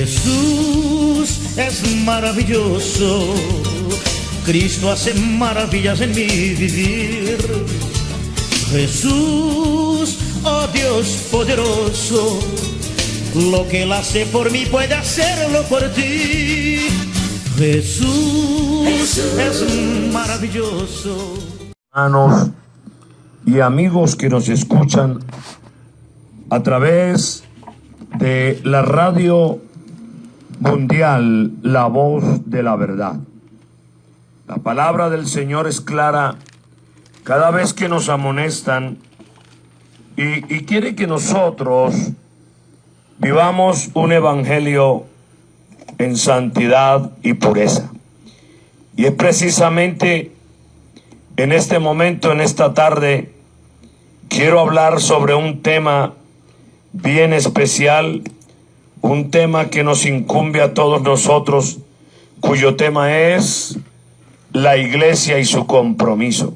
Jesús es maravilloso, Cristo hace maravillas en mi vivir. Jesús, oh Dios poderoso, lo que Él hace por mí puede hacerlo por ti. Jesús es maravilloso. Hermanos y amigos que nos escuchan a través de la radio mundial, La Voz de la Verdad. La palabra del Señor es clara cada vez que nos amonestan y quiere que nosotros vivamos un evangelio en santidad y pureza. Y es precisamente en este momento, en esta tarde, quiero hablar sobre un tema bien especial, un tema que nos incumbe a todos nosotros, cuyo tema es la iglesia y su compromiso.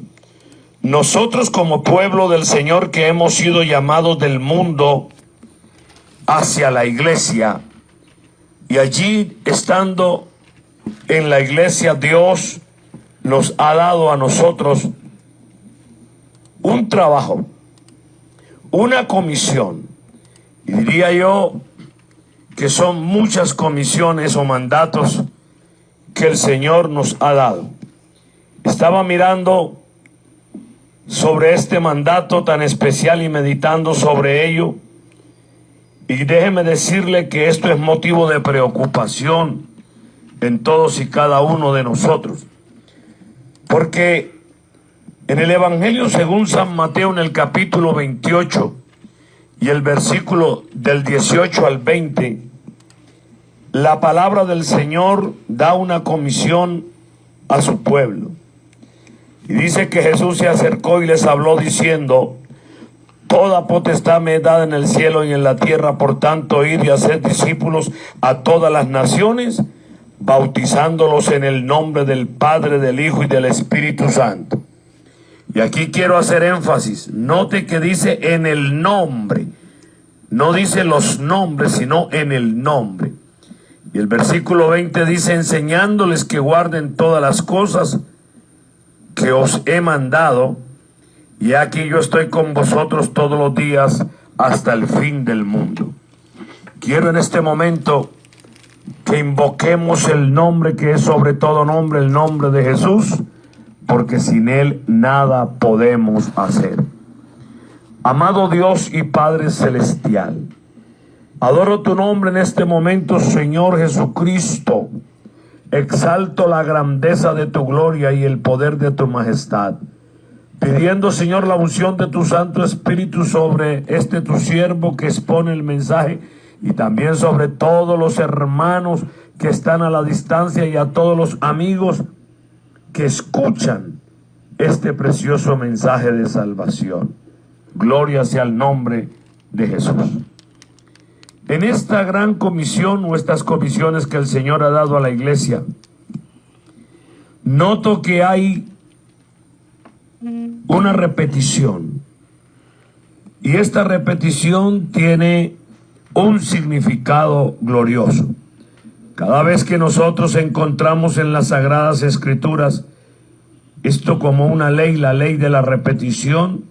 Nosotros como pueblo del Señor que hemos sido llamados del mundo hacia la iglesia, y allí estando en la iglesia, Dios nos ha dado a nosotros un trabajo, una comisión, y diría yo que son muchas comisiones o mandatos que el Señor nos ha dado. Estaba mirando sobre este mandato tan especial y meditando sobre ello, y déjeme decirle que esto es motivo de preocupación en todos y cada uno de nosotros, porque en el Evangelio según San Mateo, en el capítulo 28 y el versículo del 18 al 20, la palabra del Señor da una comisión a su pueblo. Y dice que Jesús se acercó y les habló diciendo: toda potestad me es dada en el cielo y en la tierra, por tanto id y haced discípulos a todas las naciones, bautizándolos en el nombre del Padre, del Hijo y del Espíritu Santo. Y aquí quiero hacer énfasis. Note que dice en el nombre. No dice los nombres, sino en el nombre. Y el versículo 20 dice: enseñándoles que guarden todas las cosas que os he mandado, y aquí yo estoy con vosotros todos los días hasta el fin del mundo. Quiero en este momento que invoquemos el nombre que es sobre todo nombre, el nombre de Jesús, porque sin Él nada podemos hacer. Amado Dios y Padre Celestial, adoro tu nombre en este momento, Señor Jesucristo. Exalto la grandeza de tu gloria y el poder de tu majestad, pidiendo, Señor, la unción de tu Santo Espíritu sobre tu siervo que expone el mensaje, y también sobre todos los hermanos que están a la distancia y a todos los amigos que escuchan este precioso mensaje de salvación. Gloria sea el nombre de Jesús. En esta gran comisión o estas comisiones que el Señor ha dado a la iglesia, noto que hay una repetición, y esta repetición tiene un significado glorioso. Cada vez que nosotros encontramos en las Sagradas Escrituras esto como una ley, la ley de la repetición,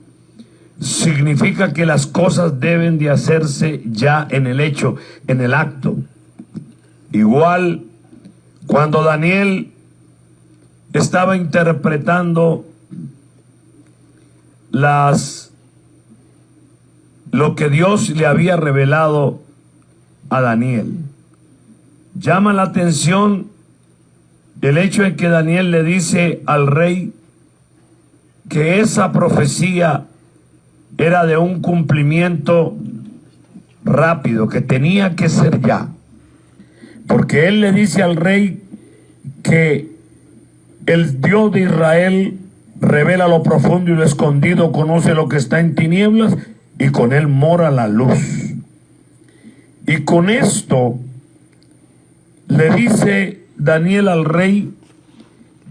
significa que las cosas deben de hacerse ya en el hecho, en el acto. Igual cuando Daniel estaba interpretando lo que Dios le había revelado a Daniel, llama la atención el hecho de que Daniel le dice al rey que esa profecía era de un cumplimiento rápido, que tenía que ser ya. porque él le dice al rey que el Dios de Israel revela lo profundo y lo escondido, conoce lo que está en tinieblas, y con él mora la luz. Y con esto le dice Daniel al rey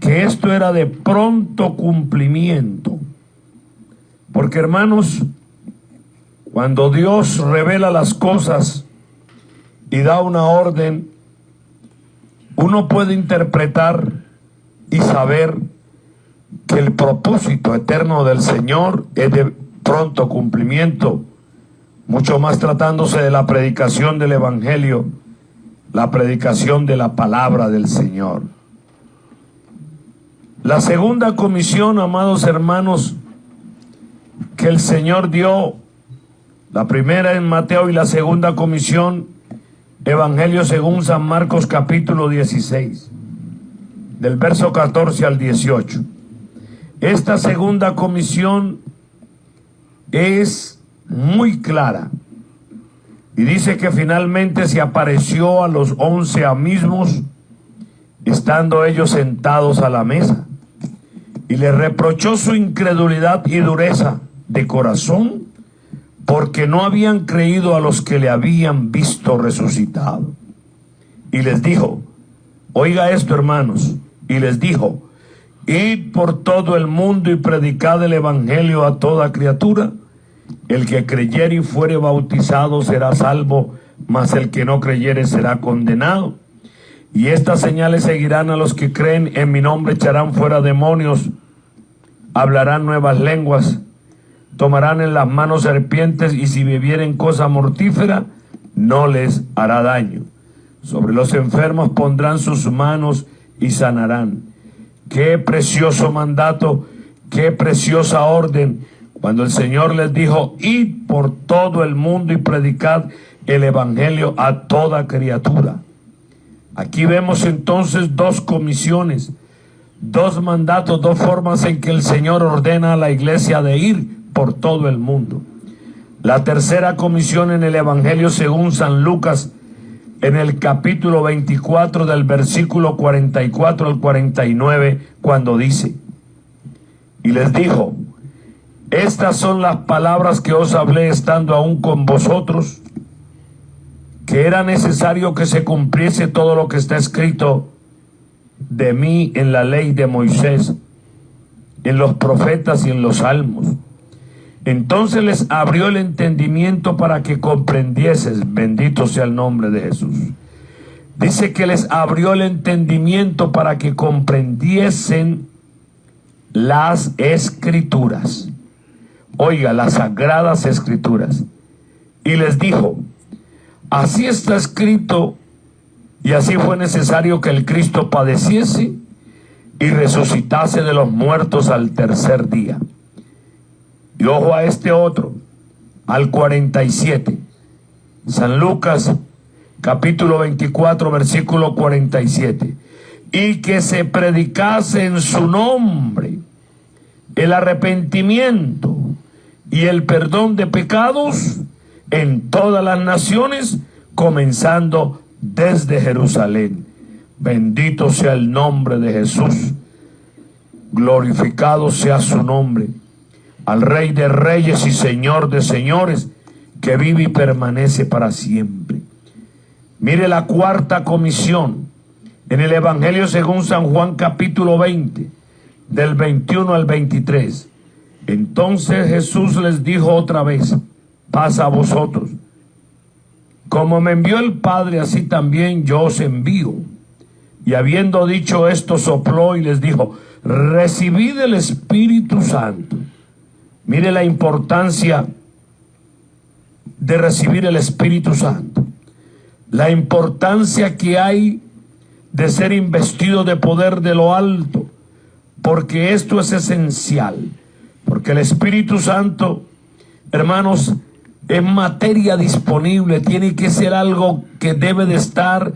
que esto era de pronto cumplimiento. Porque, hermanos, cuando Dios revela las cosas y da una orden, uno puede interpretar y saber que el propósito eterno del Señor es de pronto cumplimiento, mucho más tratándose de la predicación del Evangelio, la predicación de la palabra del Señor. La segunda comisión, amados hermanos, que el Señor dio, la primera en Mateo y la segunda comisión, Evangelio según San Marcos capítulo 16, del verso 14 al 18. Esta segunda comisión es muy clara y dice que finalmente se apareció a los 11 mismos, estando ellos sentados a la mesa, y les reprochó su incredulidad y dureza de corazón, porque no habían creído a los que le habían visto resucitado. Y les dijo, oiga esto, hermanos, y les dijo, id por todo el mundo y predicad el evangelio a toda criatura. El que creyere y fuere bautizado será salvo, mas el que no creyere será condenado. Y estas señales seguirán a los que creen: en mi nombre echarán fuera demonios, hablarán nuevas lenguas, tomarán en las manos serpientes, y si bebieren cosa mortífera no les hará daño. Sobre los enfermos pondrán sus manos y sanarán. Qué precioso mandato, qué preciosa orden, cuando el Señor les dijo, id por todo el mundo y predicad el evangelio a toda criatura. Aquí vemos entonces dos comisiones, dos mandatos, dos formas en que el Señor ordena a la iglesia de ir por todo el mundo. La tercera comisión en el Evangelio según San Lucas, en el capítulo 24 del versículo 44 al 49, cuando dice, y les dijo, estas son las palabras que os hablé estando aún con vosotros, que era necesario que se cumpliese todo lo que está escrito de mí en la ley de Moisés, en los profetas y en los salmos. Entonces les abrió el entendimiento para que comprendieses, bendito sea el nombre de Jesús. Dice que les abrió el entendimiento para que comprendiesen las escrituras. Oiga, las sagradas escrituras. Y les dijo, así está escrito, y así fue necesario que el Cristo padeciese y resucitase de los muertos al tercer día. Y ojo a este otro, al 47. San Lucas, capítulo 24, versículo 47. Y que se predicase en su nombre el arrepentimiento y el perdón de pecados en todas las naciones, comenzando desde Jerusalén. Bendito sea el nombre de Jesús. Glorificado sea su nombre. Al Rey de Reyes y Señor de Señores, que vive y permanece para siempre. Mire la cuarta comisión en el Evangelio según San Juan capítulo 20, del 21 al 23. Entonces Jesús les dijo otra vez, paz a vosotros. Como me envió el Padre, así también yo os envío. Y habiendo dicho esto, sopló y les dijo, recibid el Espíritu Santo. Mire la importancia de recibir el Espíritu Santo. La importancia que hay de ser investido de poder de lo alto. Porque esto es esencial. Porque el Espíritu Santo, hermanos, es materia disponible. Tiene que ser algo que debe de estar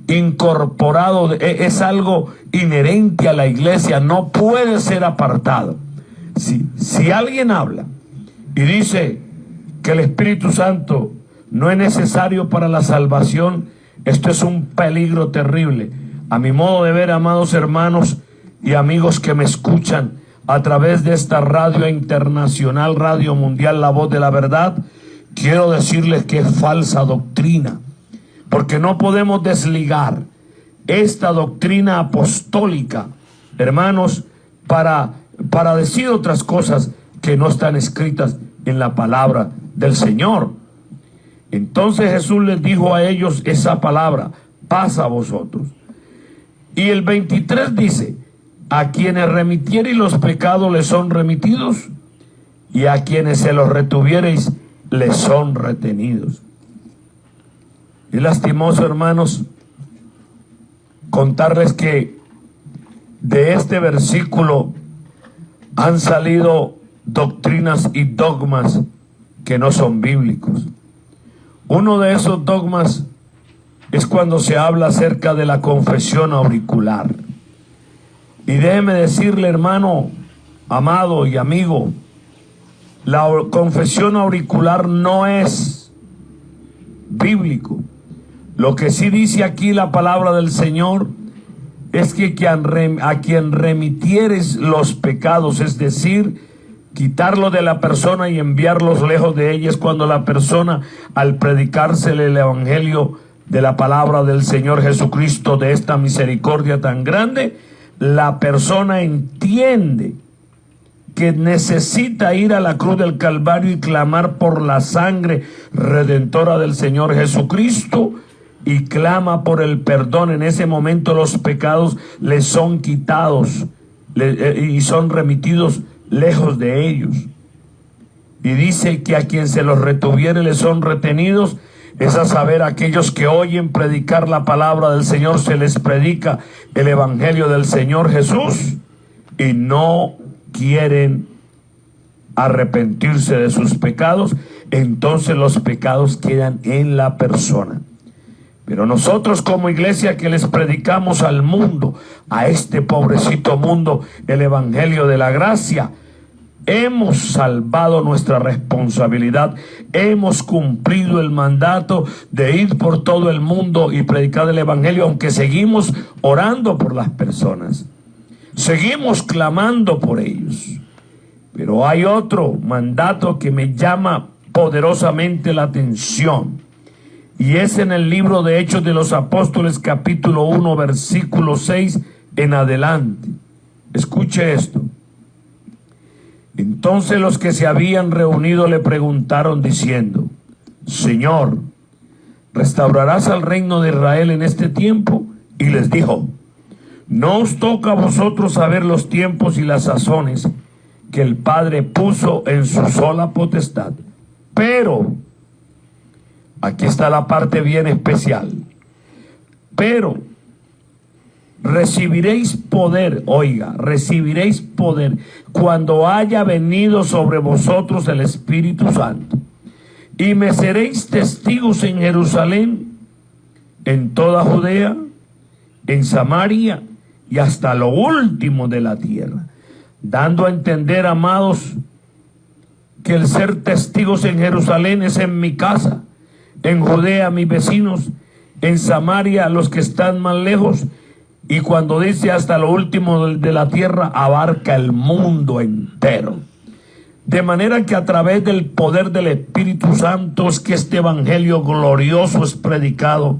incorporado. Es algo inherente a la iglesia. No puede ser apartado. Si alguien habla y dice que el Espíritu Santo no es necesario para la salvación, Esto es un peligro terrible. A mi modo de ver, amados hermanos y amigos que me escuchan a través de esta radio internacional, Radio Mundial, La Voz de la Verdad, quiero decirles que es falsa doctrina, porque no podemos desligar esta doctrina apostólica, hermanos, para decir otras cosas que no están escritas en la palabra del Señor. Entonces Jesús les dijo a ellos esa palabra: paz a vosotros. Y el 23 dice: a quienes remitiereis los pecados les son remitidos, y a quienes se los retuviereis les son retenidos. Es lastimoso, hermanos, contarles que de este versículo han salido doctrinas y dogmas que no son bíblicos. Uno de esos dogmas es cuando se habla acerca de la confesión auricular. Y déjeme decirle, hermano, amado y amigo, la confesión auricular no es bíblico. Lo que sí dice aquí la palabra del Señor es que a quien remitieres los pecados, es decir, quitarlo de la persona y enviarlos lejos de ella, es cuando la persona, al predicársele el evangelio de la palabra del Señor Jesucristo, de esta misericordia tan grande, la persona entiende que necesita ir a la cruz del Calvario y clamar por la sangre redentora del Señor Jesucristo, y clama por el perdón. En ese momento los pecados le son quitados y son remitidos lejos de ellos. Y dice que a quien se los retuviere le son retenidos, es a saber, aquellos que oyen predicar la palabra del Señor, se les predica el evangelio del Señor Jesús y no quieren arrepentirse de sus pecados, entonces los pecados quedan en la persona. Pero nosotros como iglesia que les predicamos al mundo, a este pobrecito mundo, el evangelio de la gracia, hemos salvado nuestra responsabilidad, hemos cumplido el mandato de ir por todo el mundo y predicar el evangelio, aunque seguimos orando por las personas, seguimos clamando por ellos. Pero hay otro mandato que me llama poderosamente la atención, y es en el libro de Hechos de los Apóstoles, capítulo 1, versículo 6 en adelante. Escuche esto. Entonces los que se habían reunido le preguntaron diciendo: Señor, ¿restaurarás al reino de Israel en este tiempo? Y les dijo: no os toca a vosotros saber los tiempos y las sazones que el Padre puso en su sola potestad. Pero, aquí está la parte bien especial, pero recibiréis poder, oiga, recibiréis poder cuando haya venido sobre vosotros el Espíritu Santo, y me seréis testigos en Jerusalén, en toda Judea, en Samaria y hasta lo último de la tierra. Dando a entender, amados, que el ser testigos en Jerusalén es en mi casa, en Judea mis vecinos, en Samaria los que están más lejos, y cuando dice hasta lo último de la tierra, abarca el mundo entero. De manera que a través del poder del Espíritu Santo es que este evangelio glorioso es predicado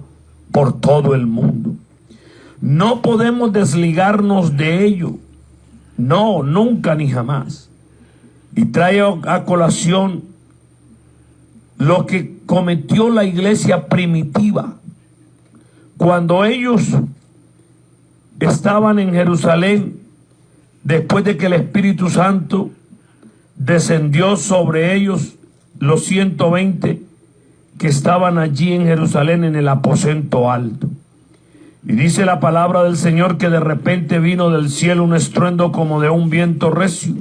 por todo el mundo. No podemos desligarnos de ello, no, nunca ni jamás. Y trae a colación lo que cometió la iglesia primitiva. Cuando ellos estaban en Jerusalén, después de que el Espíritu Santo descendió sobre ellos, los 120 que estaban allí en Jerusalén en el aposento alto. Y dice la palabra del Señor que de repente vino del cielo un estruendo como de un viento recio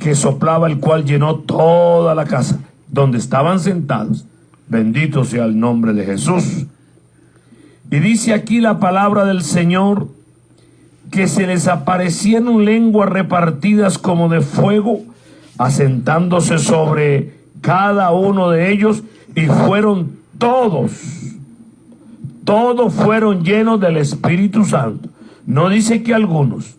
que soplaba, el cual llenó toda la casa donde estaban sentados. Bendito sea el nombre de Jesús. Y dice aquí la palabra del Señor que se les aparecieron lenguas repartidas como de fuego, asentándose sobre cada uno de ellos, y fueron todos todos fueron llenos del Espíritu Santo. No dice que algunos,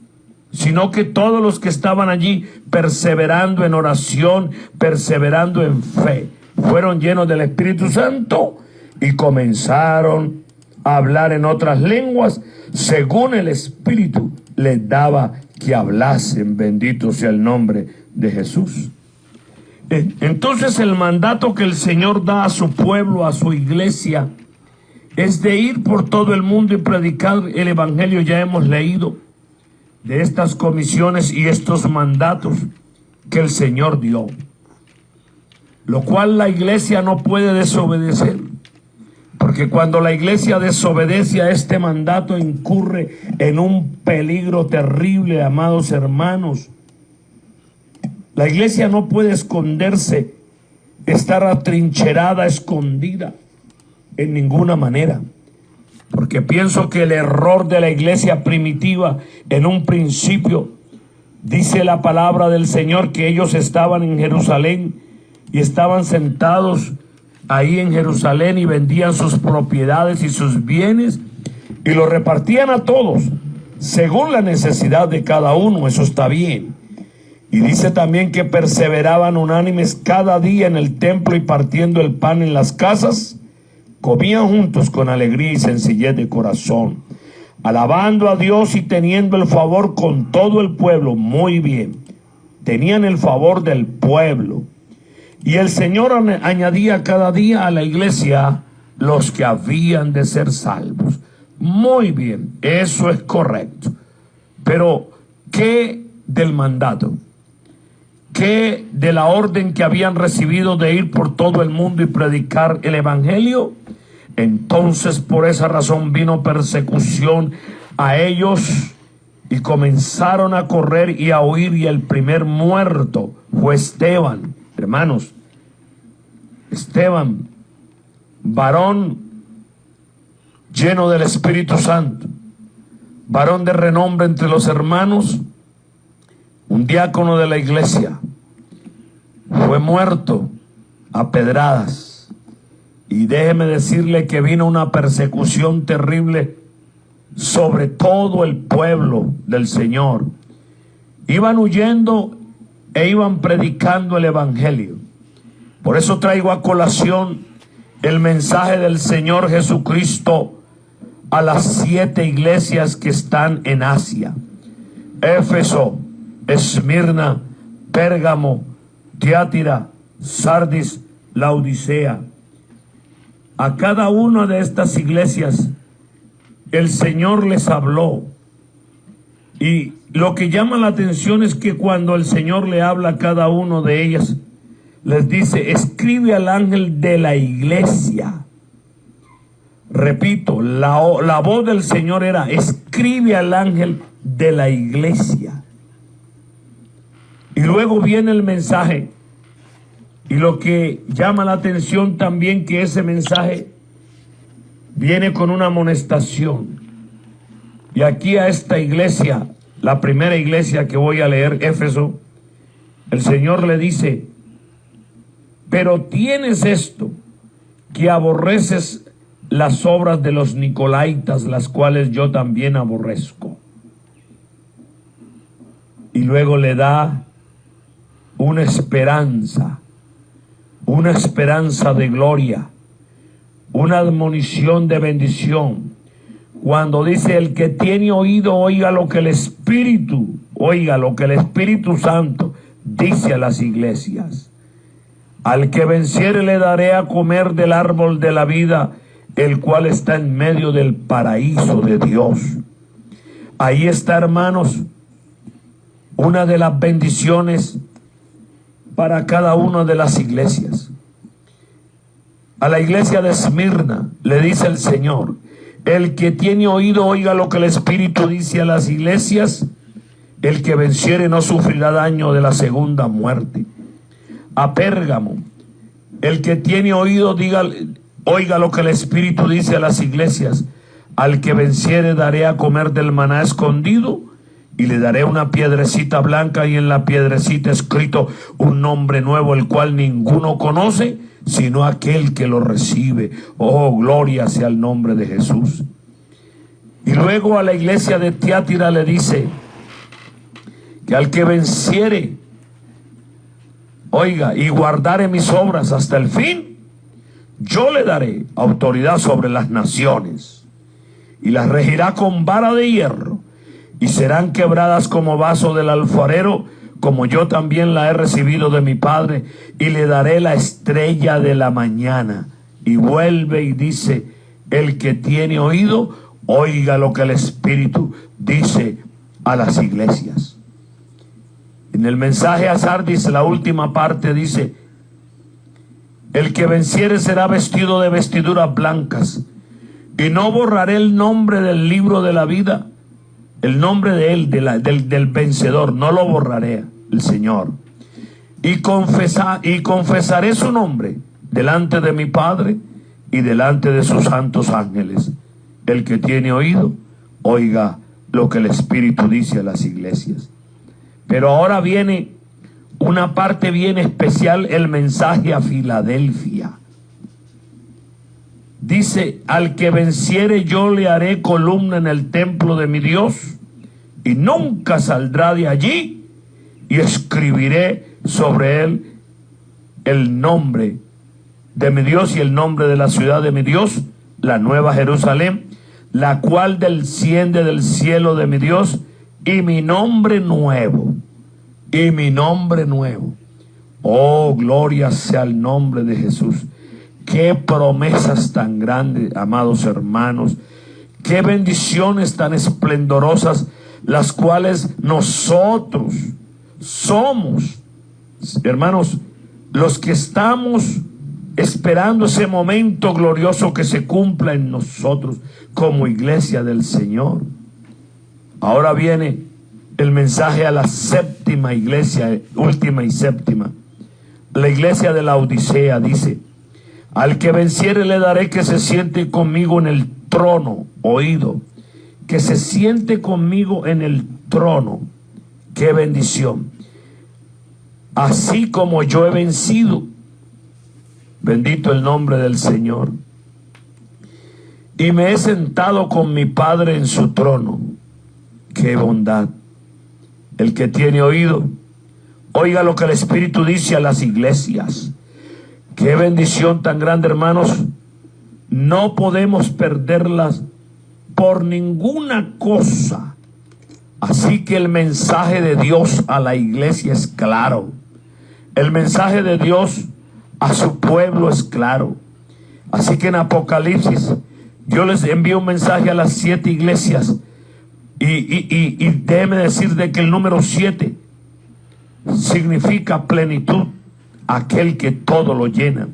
sino que todos los que estaban allí perseverando en oración, perseverando en fe, fueron llenos del Espíritu Santo y comenzaron a hablar en otras lenguas según el Espíritu les daba que hablasen. Bendito sea el nombre de Jesús. Entonces el mandato que el Señor da a su pueblo, a su iglesia, es de ir por todo el mundo y predicar el Evangelio. Ya hemos leído de estas comisiones y estos mandatos que el Señor dio, lo cual la iglesia no puede desobedecer, porque cuando la iglesia desobedece a este mandato incurre en un peligro terrible, amados hermanos. La iglesia no puede esconderse, estar atrincherada, escondida, en ninguna manera. Porque pienso que el error de la iglesia primitiva en un principio, dice la palabra del Señor que ellos estaban en Jerusalén y estaban sentados ahí en Jerusalén y vendían sus propiedades y sus bienes y los repartían a todos según la necesidad de cada uno. Eso está bien. Y dice también que perseveraban unánimes cada día en el templo y partiendo el pan en las casas, comían juntos con alegría y sencillez de corazón, alabando a Dios y teniendo el favor con todo el pueblo. Muy bien, tenían el favor del pueblo. Y el Señor añadía cada día a la iglesia los que habían de ser salvos. Muy bien, eso es correcto. Pero, ¿qué del mandato? ¿Qué de la orden que habían recibido de ir por todo el mundo y predicar el Evangelio? Entonces, por esa razón vino persecución a ellos y comenzaron a correr y a huir, y el primer muerto fue Esteban. Hermanos, Esteban, varón lleno del Espíritu Santo, varón de renombre entre los hermanos, un diácono de la iglesia, fue muerto a pedradas. Y déjeme decirle que vino una persecución terrible sobre todo el pueblo del Señor. Iban huyendo e iban predicando el Evangelio. Por eso traigo a colación el mensaje del Señor Jesucristo a las 7 iglesias que están en Asia: Éfeso, Esmirna, Pérgamo, Tiatira, Sardis, Laodicea. A cada una de estas iglesias el Señor les habló. Y lo que llama la atención es que cuando el Señor le habla a cada uno de ellas, les dice: escribe al ángel de la iglesia. Repito, la voz del Señor era: escribe al ángel de la iglesia. Y luego viene el mensaje. Y lo que llama la atención también, que ese mensaje viene con una amonestación. Y aquí a esta iglesia, la primera iglesia que voy a leer, Éfeso, el Señor le dice: pero tienes esto, que aborreces las obras de los nicolaitas, las cuales yo también aborrezco. Y luego le da una esperanza de gloria, una admonición de bendición, cuando dice: el que tiene oído, oiga lo que el Espíritu Santo dice a las iglesias. Al que venciere le daré a comer del árbol de la vida, el cual está en medio del paraíso de Dios. Ahí está, hermanos, una de las bendiciones para cada una de las iglesias. A la iglesia de Esmirna le dice el Señor: el que tiene oído, oiga lo que el Espíritu dice a las iglesias. El que venciere no sufrirá daño de la segunda muerte. A Pérgamo: el que tiene oído, oiga lo que el Espíritu dice a las iglesias. Al que venciere daré a comer del maná escondido y le daré una piedrecita blanca, y en la piedrecita escrito un nombre nuevo, el cual ninguno conoce sino aquel que lo recibe. Oh, gloria sea el nombre de Jesús. Y luego a la iglesia de Tiatira le dice que al que venciere, oiga, y guardare mis obras hasta el fin, yo le daré autoridad sobre las naciones, y las regirá con vara de hierro, y serán quebradas como vaso del alfarero, como yo también la he recibido de mi Padre, y le daré la estrella de la mañana. Y vuelve y dice: el que tiene oído, oiga lo que el Espíritu dice a las iglesias. En el mensaje a Sardis, la última parte dice: el que venciere será vestido de vestiduras blancas, y no borraré el nombre del libro de la vida. El nombre de él, del vencedor, no lo borraré, el Señor. Y confesaré su nombre delante de mi Padre y delante de sus santos ángeles. El que tiene oído, oiga lo que el Espíritu dice a las iglesias. Pero ahora viene una parte bien especial, el mensaje a Filadelfia. Dice: al que venciere yo le haré columna en el templo de mi Dios, y nunca saldrá de allí, y escribiré sobre él el nombre de mi Dios y el nombre de la ciudad de mi Dios, la nueva Jerusalén, la cual desciende del cielo de mi Dios, y mi nombre nuevo, y mi nombre nuevo. Oh, gloria sea el nombre de Jesús. Qué promesas tan grandes, amados hermanos. Qué bendiciones tan esplendorosas, las cuales nosotros somos, hermanos, los que estamos esperando ese momento glorioso que se cumpla en nosotros como iglesia del Señor. Ahora viene el mensaje a la séptima iglesia, última y séptima. La iglesia de la Odisea dice: al que venciere le daré que se siente conmigo en el trono. Oído, que se siente conmigo en el trono. Qué bendición. Así como yo he vencido, bendito el nombre del Señor, y me he sentado con mi Padre en su trono. Qué bondad. El que tiene oído, oiga lo que el Espíritu dice a las iglesias. Qué bendición tan grande, hermanos. No podemos perderlas por ninguna cosa. Así que el mensaje de Dios a la iglesia es claro. El mensaje de Dios a su pueblo es claro. Así que en Apocalipsis, yo les envío un mensaje a las 7 iglesias. Y déjeme decir de que el número 7 significa plenitud, aquel que todo lo llena.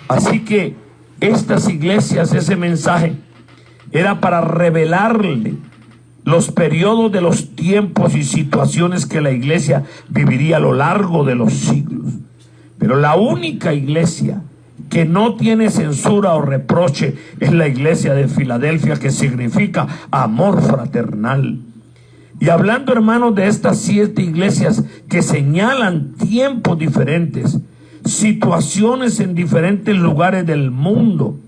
Así que estas iglesias, ese mensaje era para revelarle los periodos de los tiempos y situaciones que la iglesia viviría a lo largo de los siglos. Pero la única iglesia que no tiene censura o reproche es la iglesia de Filadelfia, que significa amor fraternal. Y hablando, hermanos, de estas 7 iglesias que señalan tiempos diferentes, situaciones en diferentes lugares del mundo,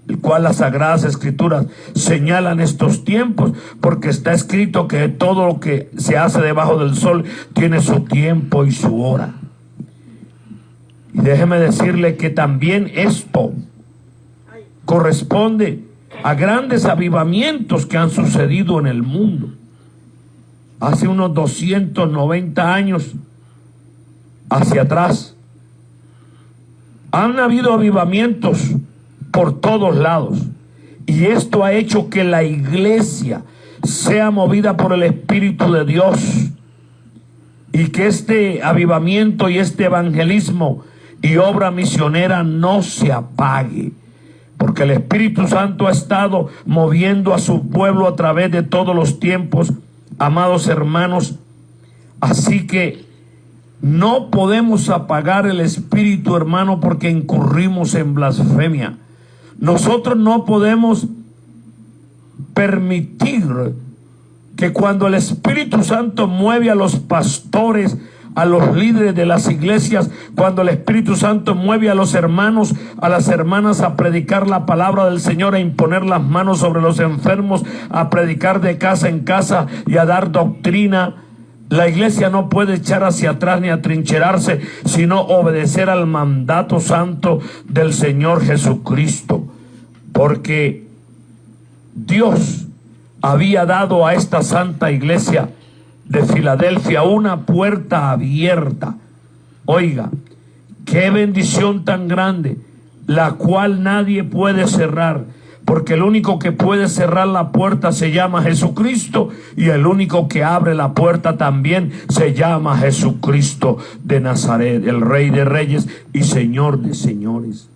el cual las Sagradas Escrituras señalan estos tiempos, porque está escrito que todo lo que se hace debajo del sol tiene su tiempo y su hora. Y déjeme decirle que también esto corresponde a grandes avivamientos que han sucedido en el mundo. Hace unos 290 años hacia atrás, han habido avivamientos por todos lados. Y esto ha hecho que la iglesia sea movida por el Espíritu de Dios. Y que este avivamiento y este evangelismo y obra misionera no se apague. Porque el Espíritu Santo ha estado moviendo a su pueblo a través de todos los tiempos, amados hermanos. Así que no podemos apagar el Espíritu, hermano, porque incurrimos en blasfemia. Nosotros no podemos permitir que cuando el Espíritu Santo mueve a los pastores, a los líderes de las iglesias, cuando el Espíritu Santo mueve a los hermanos, a las hermanas a predicar la palabra del Señor, a imponer las manos sobre los enfermos, a predicar de casa en casa y a dar doctrina, la iglesia no puede echar hacia atrás ni atrincherarse, sino obedecer al mandato santo del Señor Jesucristo, porque Dios había dado a esta santa iglesia de Filadelfia una puerta abierta. Oiga, qué bendición tan grande, la cual nadie puede cerrar, porque el único que puede cerrar la puerta se llama Jesucristo, y el único que abre la puerta también se llama Jesucristo de Nazaret, el Rey de Reyes y Señor de Señores.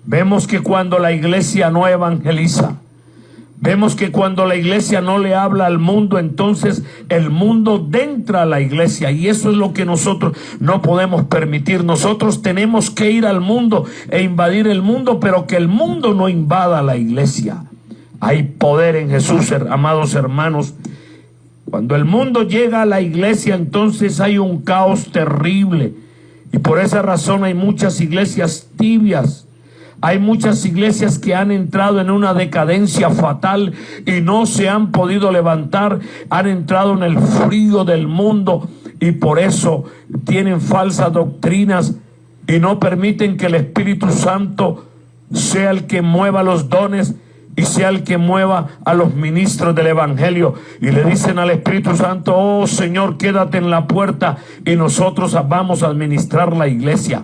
Vemos que cuando la iglesia no evangeliza, vemos que cuando la iglesia no le habla al mundo, entonces el mundo entra a la iglesia, y eso es lo que nosotros no podemos permitir. Nosotros tenemos que ir al mundo e invadir el mundo, pero que el mundo no invada la iglesia. Hay poder en Jesús, amados hermanos. Cuando el mundo llega a la iglesia, entonces hay un caos terrible, y por esa razón hay muchas iglesias tibias. Hay muchas iglesias que han entrado en una decadencia fatal y no se han podido levantar, han entrado en el frío del mundo, y por eso tienen falsas doctrinas y no permiten que el Espíritu Santo sea el que mueva los dones y sea el que mueva a los ministros del Evangelio. Y le dicen al Espíritu Santo: oh Señor, quédate en la puerta y nosotros vamos a administrar la iglesia.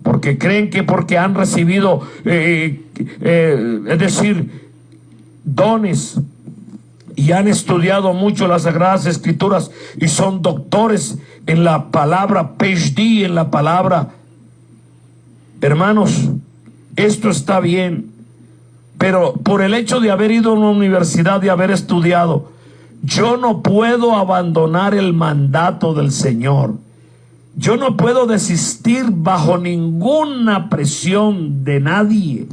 Porque creen que porque han recibido, es decir, dones, y han estudiado mucho las Sagradas Escrituras y son doctores en la palabra, PhD en la palabra. Hermanos, esto está bien, pero por el hecho de haber ido a una universidad, de haber estudiado, yo no puedo abandonar el mandato del Señor. Yo no puedo desistir bajo ninguna presión de nadie.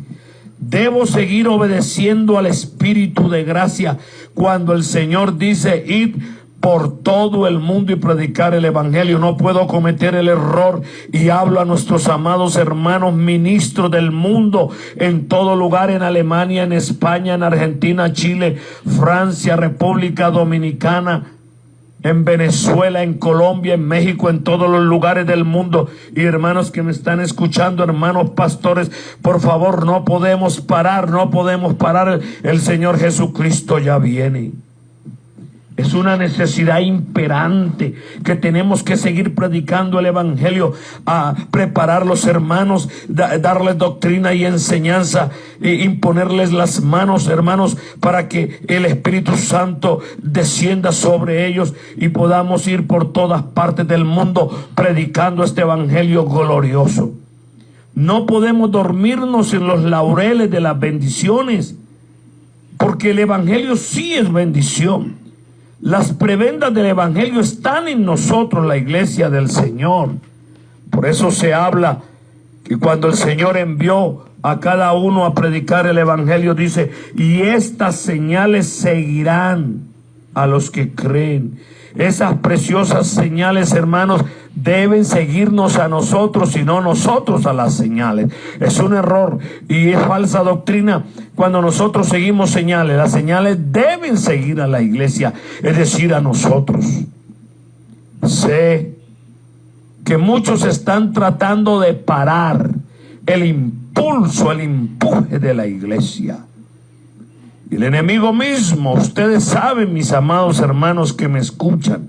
Debo seguir obedeciendo al Espíritu de gracia cuando el Señor dice: id por todo el mundo y predicar el Evangelio. No puedo cometer el error, y hablo a nuestros amados hermanos ministros del mundo en todo lugar, en Alemania, en España, en Argentina, Chile, Francia, República Dominicana, en Venezuela, en Colombia, en México, en todos los lugares del mundo. Y hermanos que me están escuchando, hermanos pastores, por favor, no podemos parar, no podemos parar. El Señor Jesucristo ya viene. Es una necesidad imperante que tenemos que seguir predicando el Evangelio, a preparar los hermanos, darles doctrina y enseñanza, e imponerles las manos, hermanos, para que el Espíritu Santo descienda sobre ellos y podamos ir por todas partes del mundo predicando este Evangelio glorioso. No podemos dormirnos en los laureles de las bendiciones, porque el Evangelio sí es bendición. Las prebendas del Evangelio están en nosotros, la iglesia del Señor. Por eso se habla que cuando el Señor envió a cada uno a predicar el Evangelio, dice: y estas señales seguirán a los que creen. Esas preciosas señales, hermanos, deben seguirnos a nosotros y no nosotros a las señales. Es un error y es falsa doctrina cuando nosotros seguimos señales. Las señales deben seguir a la iglesia, es decir, a nosotros. Sé que muchos están tratando de parar el impulso, el empuje de la iglesia. Y el enemigo mismo, ustedes saben, mis amados hermanos que me escuchan,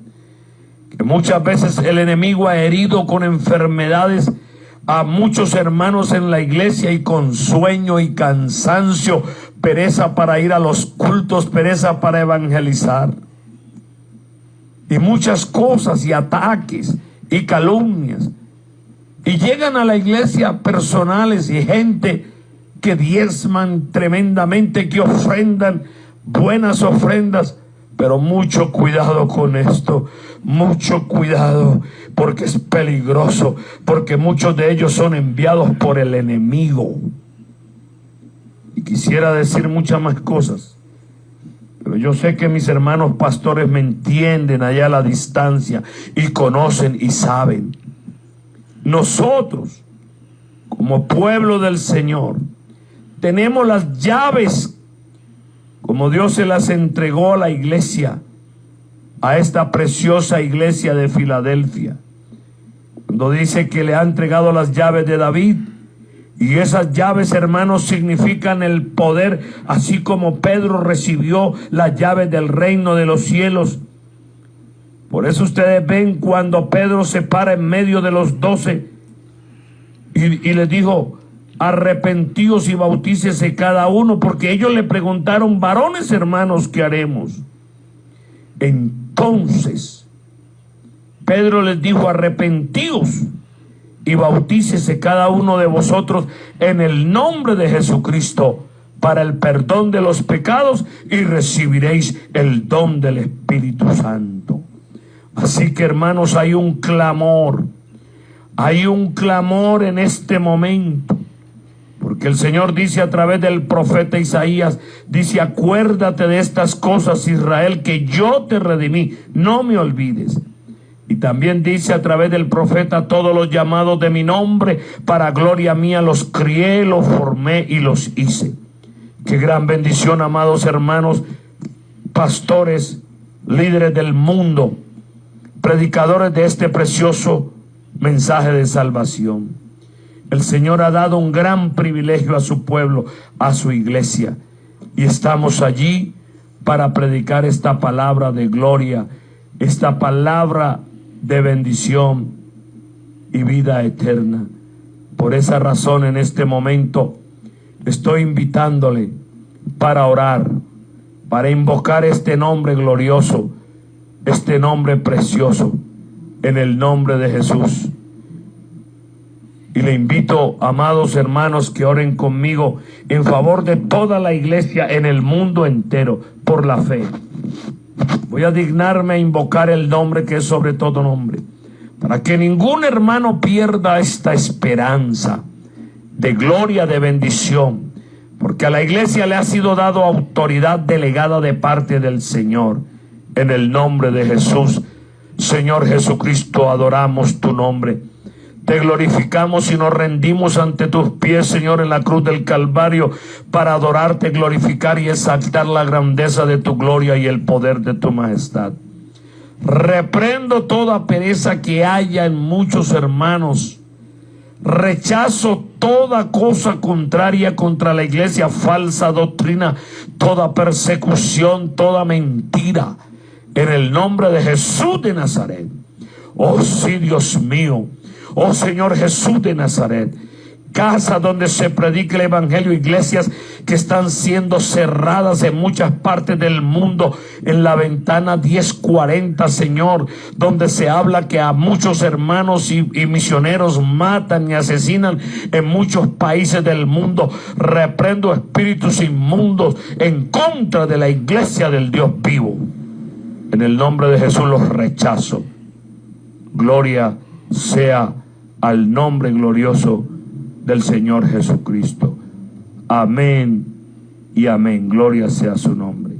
que muchas veces el enemigo ha herido con enfermedades a muchos hermanos en la iglesia, y con sueño y cansancio, pereza para ir a los cultos, pereza para evangelizar, y muchas cosas y ataques y calumnias. Y llegan a la iglesia personales y gente que diezman tremendamente, que ofrendan buenas ofrendas, pero mucho cuidado con esto, mucho cuidado, porque es peligroso, porque muchos de ellos son enviados por el enemigo. Y quisiera decir muchas más cosas, Pero yo sé que mis hermanos pastores me entienden allá a la distancia y conocen y saben. Nosotros, como pueblo del Señor, tenemos las llaves, como Dios se las entregó a la iglesia, a esta preciosa iglesia de Filadelfia. Cuando dice que le ha entregado las llaves de David, y esas llaves, hermanos, significan el poder, así como Pedro recibió las llaves del reino de los cielos. Por eso ustedes ven cuando Pedro se para en medio de los 12 y les dijo: arrepentíos y bautícese cada uno, porque ellos le preguntaron: varones hermanos, ¿qué haremos? Entonces Pedro les dijo: arrepentíos y bautícese cada uno de vosotros en el nombre de Jesucristo para el perdón de los pecados, y recibiréis el don del Espíritu Santo. Así que, hermanos, hay un clamor en este momento, porque el Señor dice a través del profeta Isaías, dice: acuérdate de estas cosas, Israel, que yo te redimí, no me olvides. Y también dice a través del profeta: todos los llamados de mi nombre, para gloria mía los crié, los formé y los hice. Qué gran bendición, amados hermanos, pastores, líderes del mundo, predicadores de este precioso mensaje de salvación. El Señor ha dado un gran privilegio a su pueblo, a su iglesia, y estamos allí para predicar esta palabra de gloria, esta palabra de bendición y vida eterna. Por esa razón, en este momento estoy invitándole para orar, para invocar este nombre glorioso, este nombre precioso, en el nombre de Jesús. Y le invito, amados hermanos, que oren conmigo en favor de toda la iglesia en el mundo entero, por la fe. Voy a dignarme a invocar el nombre que es sobre todo nombre, para que ningún hermano pierda esta esperanza de gloria, de bendición, porque a la iglesia le ha sido dado autoridad delegada de parte del Señor. En el nombre de Jesús, Señor Jesucristo, adoramos tu nombre. Te glorificamos y nos rendimos ante tus pies, Señor, en la cruz del Calvario, para adorarte, glorificar y exaltar la grandeza de tu gloria y el poder de tu majestad. Reprendo toda pereza que haya en muchos hermanos. Rechazo toda cosa contraria contra la iglesia, falsa doctrina, toda persecución, toda mentira, en el nombre de Jesús de Nazaret. Oh sí, Dios mío. Oh Señor Jesús de Nazaret, casa donde se predica el evangelio, iglesias que están siendo cerradas en muchas partes del mundo, en la ventana 1040, Señor, donde se habla que a muchos hermanos y misioneros matan y asesinan en muchos países del mundo. Reprendo espíritus inmundos en contra de la iglesia del Dios vivo. En el nombre de Jesús los rechazo. Gloria sea al nombre glorioso del Señor Jesucristo. Amén y amén. Gloria sea su nombre.